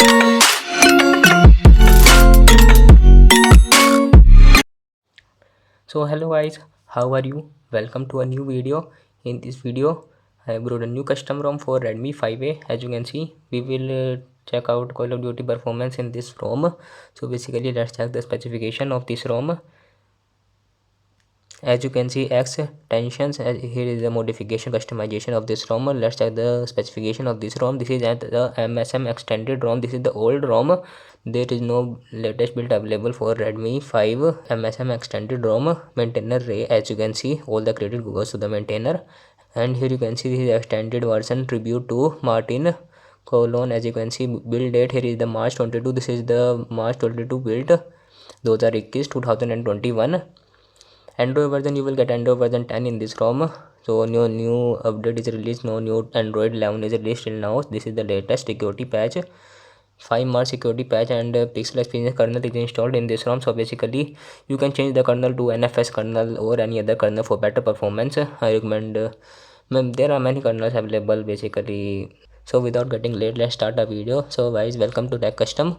So hello guys, how are you? Welcome to a new video. In this video, I have brought a new custom ROM for Redmi 5A. As you can see, we will check out Call of Duty performance in this ROM. So basically, let's check the specification of this ROM. As you can see, X tensions. Here is the modification customization of this ROM. Let's check the specification of this ROM. This is at the MSM extended ROM. This is the old ROM. There is no latest build available for Redmi 5 MSM extended ROM. Maintainer Ray. As you can see, all the credit goes to the maintainer. And here you can see this is extended version tribute to Martin Colon. As you can see, build date here is the March 22. This is the March 22 build. Those are 2021. Android version, you will get Android version 10 in this ROM. So new update is released. No new Android 11 is released till now. This is the latest security patch, 5 March security patch, and Pixel Experience kernel is installed in this ROM. So basically you can change the kernel to NFS kernel or any other kernel for better performance. I recommend there are many kernels available basically. So without getting late, let's start a video. So guys, welcome to Tech Custom.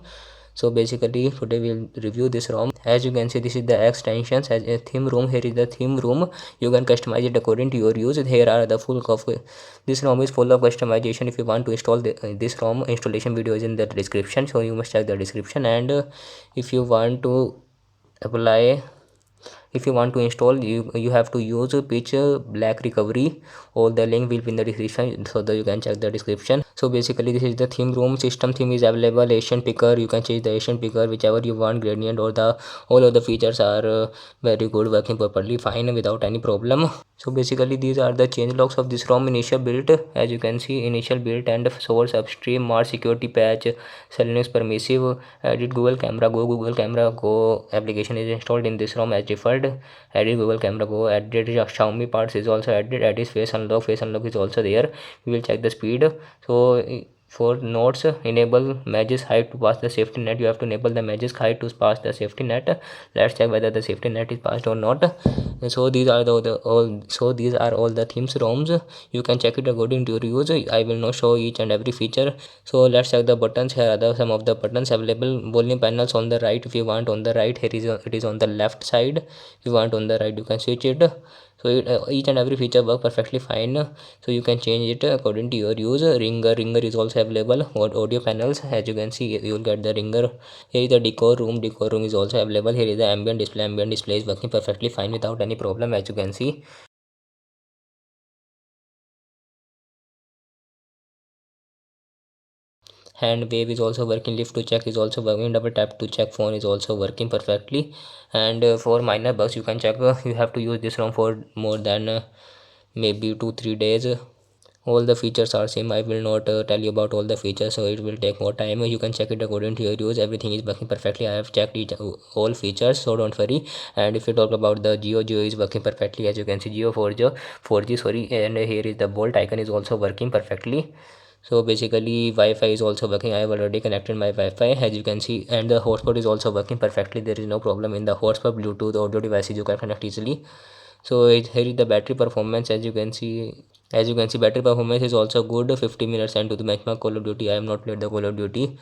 So basically today we'll review this ROM. As you can see, this is the extensions as a theme room. Here is the theme room. You can customize it according to your use. Here are the full of this ROM is full of customization. If you want to install this ROM, installation video is in the description, so you must check the description. And if you want to apply, if you want to install, you have to use pitch black recovery. All the link will be in the description, so that you can check the description. So basically this is the theme room. System theme is available. Asian picker, you can change the Asian picker whichever you want. Gradient or the all of the features are very good, working properly fine without any problem. So basically these are the change logs of this ROM. Initial build, as you can see, initial build and source upstream, March security patch, Linux permissive, edit Google Camera Go. Google Camera Go application is installed in this ROM as default. Edit Google Camera Go, edit Xiaomi parts is also added. Edit face unlock is also there. We will check the speed. So for nodes, enable Magis height to pass the safety net. You have to enable the Magis height to pass the safety net. Let's check whether the safety net is passed or not. So these are these are all the themes ROMs. You can check it according to your use. I will not show each and every feature. So let's check the buttons. Here are some of the buttons available. Volume panels on the right. If you want on the right, here is it is on the left side. If you want on the right, you can switch it. So each and every feature work perfectly fine. So you can change it according to your use. Ringer is also available. Audio panels, as you can see, you will get the ringer. Here is the decor room is also available. Here is the ambient display is working perfectly fine without any problem, as you can see. Hand wave is also working. Lift to check is also working. Double tap to check phone is also working perfectly. And for minor bugs, you can check. You have to use this ROM for more than maybe 2-3 days. All the features are same. I will not tell you about all the features, so it will take more time. You can check it according to your use. Everything is working perfectly. I have checked all features, so don't worry. And if you talk about the Geo is working perfectly. As you can see, Geo 4G sorry, and here is the bolt icon is also working perfectly. So basically Wi-Fi is also working. I have already connected my Wi-Fi, as you can see, and the hotspot is also working perfectly. There is no problem in the hotspot. Bluetooth audio devices you can connect easily. So here is the battery performance. As you can see, battery performance is also good. 50 minutes and to the benchmark Call of Duty. I have not played the Call of Duty,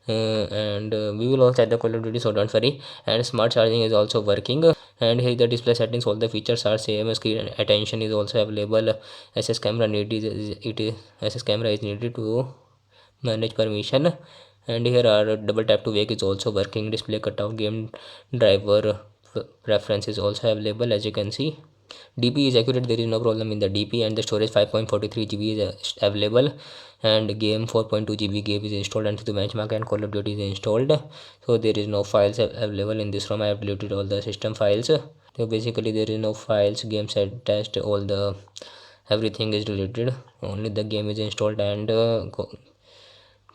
and we will also add the Call of Duty, so don't worry. And smart charging is also working. And here the display settings, all the features are same. Screen attention is also available. SS camera SS camera is needed to manage permission. And here are double tap to wake is also working. Display cutout, game driver preference is also available, as you can see. DP is accurate, there is no problem in the DP. And the storage 5.43 GB is available. And game 4.2 GB game is installed, and the benchmark and Call of Duty is installed. So there is no files available in this ROM. I have deleted all the system files. So basically there is no files, game set test, all the everything is deleted. Only the game is installed, and and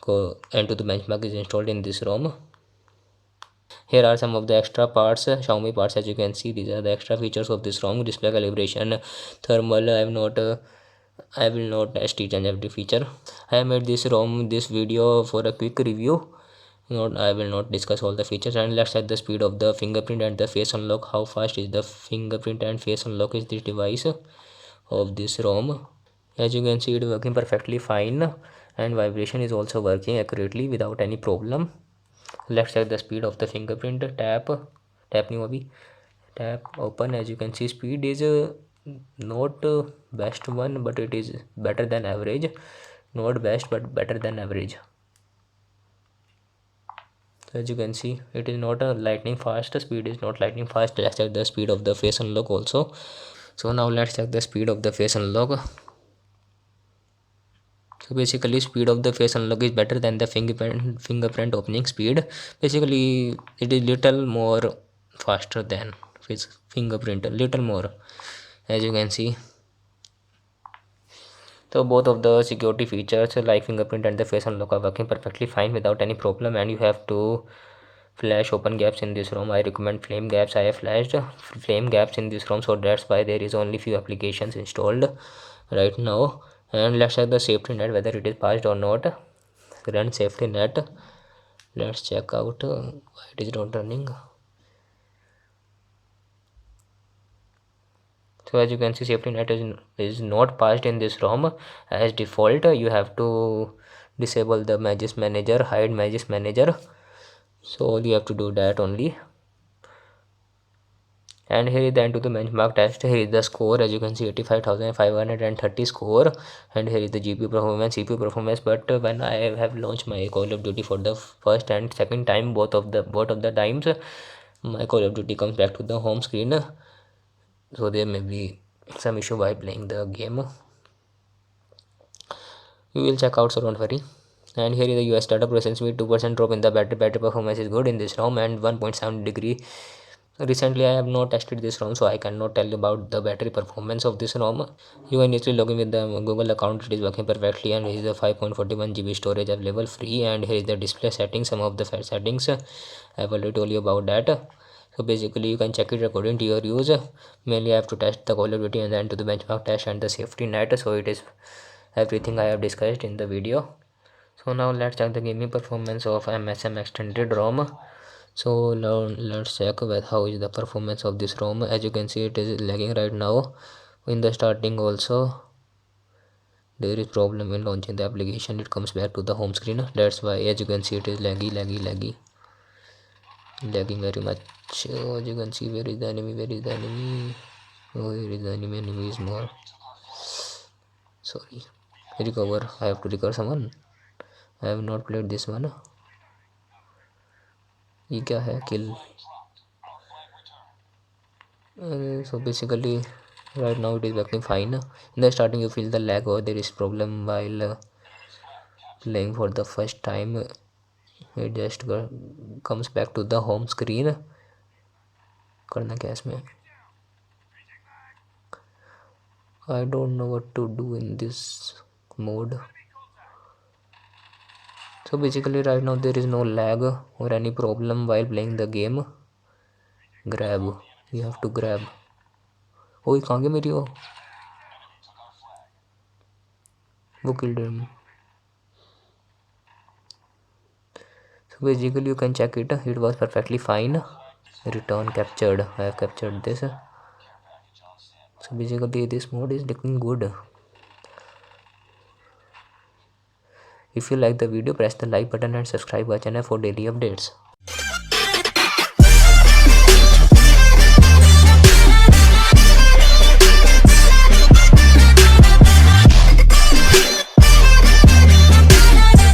to the benchmark is installed in this ROM. Here are some of the extra parts, Xiaomi parts. As you can see, these are the extra features of this ROM. Display calibration, thermal. I will not test each and every feature. I have made this video for a quick review. I will not discuss all the features. And let's set the speed of the fingerprint and the face unlock. How fast is the fingerprint and face unlock is this device of this ROM. As you can see, it is working perfectly fine. and vibration is also working accurately without any problem. Let's check the speed of the fingerprint. Tap new abhi, tap open. As you can see, speed is not best one, but it is better than average. Not best, but better than average. So as you can see, it is not a lightning fast. Speed is not lightning fast. Let's check the speed of the face unlock also. So now let's check the speed of the face unlock. So basically, speed of the face unlock is better than the fingerprint opening speed. Basically, it is little more faster than fingerprint, a little more, as you can see. So both of the security features like fingerprint and the face unlock are working perfectly fine without any problem, and you have to flash open gaps in this ROM. I recommend flame gaps. I have flashed flame gaps in this ROM, so that's why there is only few applications installed right now. And let's check the safety net whether it is passed or not. Run safety net. Let's check out why it is not running. So as you can see, safety net is not passed in this ROM. As default, you have to disable the Magis Manager, hide Magis Manager. So all you have to do that only. And here is the end to the benchmark test. Here is the score. As you can see, 85,530 score, and here is the GPU performance, CPU performance. But when I have launched my Call of Duty for the first and second time, both of the times, my Call of Duty comes back to the home screen. So there may be some issue while playing the game. We will check out, so don't worry. And here is the US data processing speed. 2% drop in the battery performance is good in this ROM, and 1.7 degree. Recently I have not tested this ROM, so I cannot tell you about the battery performance of this ROM. You can easily log in with the Google account. It is working perfectly, and here is the 5.41 GB storage available free. And here is the display settings, some of the settings I have already told you about that. So basically you can check it according to your use. Mainly I have to test the Call of Duty and then to the benchmark test and the safety net. So it is everything I have discussed in the video. So now let's check the gaming performance of MSM extended ROM. So now let's check how is the performance of this ROM. As you can see, it is lagging right now. In the starting also there is problem in launching the application. It comes back to the home screen. That's why, as you can see, it is lagging very much. So as you can see, where is the enemy? Oh, here is the enemy is more. Sorry, recover. I have to recover someone. I have not played this one. ये क्या है? Kill. So basically right now it is working fine. In the starting you feel the lag or there is problem while playing for the first time. It just comes back to the home screen. करना क्या इसमें? I don't know what to do in this mode. So basically right now there is no lag or any problem while playing the game. Grab, you have to grab. ओए कहाँ गई मेरी वो killed him. So basically you can check it. It was perfectly fine. Return captured. I have captured this. So basically this mode is looking good. If you like the video, press the like button and subscribe our channel for daily updates.